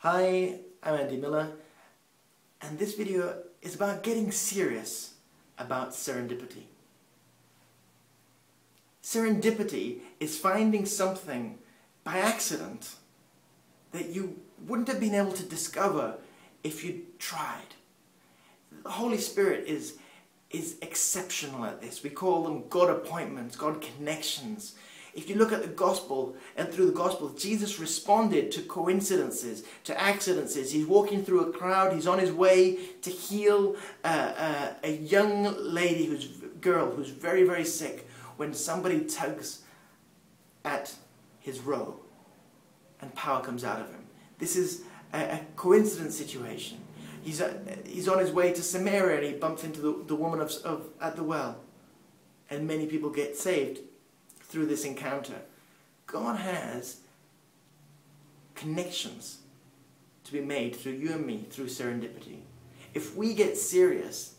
Hi, I'm Andy Miller, and this video is about getting serious about serendipity. Serendipity is finding something by accident that you wouldn't have been able to discover if you'd tried. The Holy Spirit is exceptional at this. We call them God appointments, God connections. If you look at the gospel, and through the gospel, Jesus responded to coincidences, to accidents. He's walking through a crowd, he's on his way to heal a young girl who's very, very sick, when somebody tugs at his robe and power comes out of him. This is a coincidence situation. He's on his way to Samaria and he bumps into the woman at the well, and many people get saved through this encounter. God has connections to be made through you and me, through serendipity. If we get serious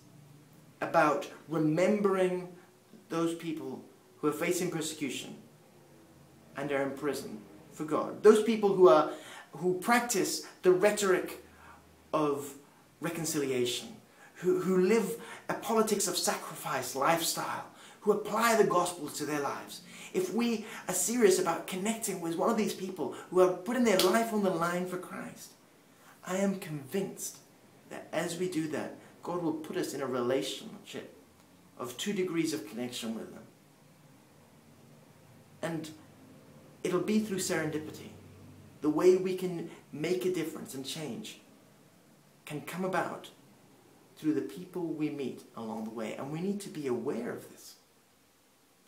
about remembering those people who are facing persecution and are in prison for God, those people who practice the rhetoric of reconciliation, who live a politics of sacrifice lifestyle, who apply the gospel to their lives. If we are serious about connecting with one of these people who are putting their life on the line for Christ, I am convinced that as we do that, God will put us in a relationship of 2 degrees of connection with them. And it'll be through serendipity. The way we can make a difference and change can come about through the people we meet along the way. And we need to be aware of this,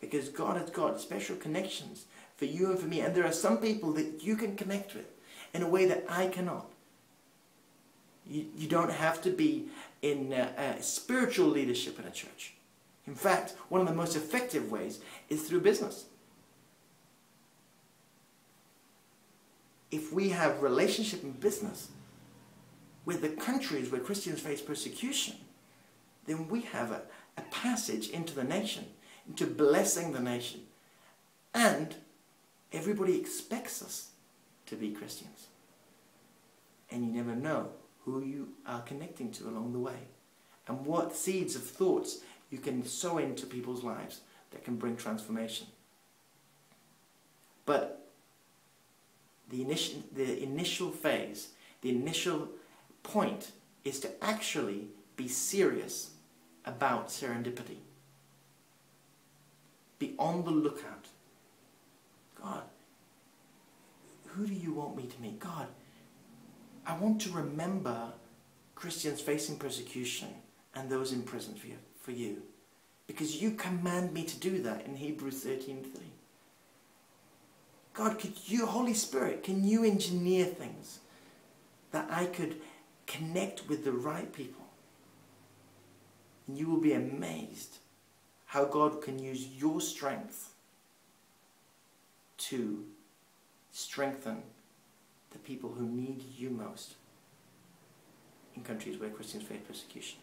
because God has got special connections for you and for me. And there are some people that you can connect with in a way that I cannot. You don't have to be in spiritual leadership in a church. In fact, one of the most effective ways is through business. If we have relationship in business with the countries where Christians face persecution, then we have a passage into the nation, into blessing the nation. And everybody expects us to be Christians. And you never know who you are connecting to along the way, and what seeds of thoughts you can sow into people's lives that can bring transformation. But the initial phase, the initial point, is to actually be serious about serendipity. Be on the lookout. God, who do you want me to meet? God, I want to remember Christians facing persecution and those in prison for you. Because you command me to do that in Hebrews 13:3. God, Holy Spirit, can you engineer things that I could connect with the right people? And you will be amazed how God can use your strength to strengthen the people who need you most in countries where Christians face persecution.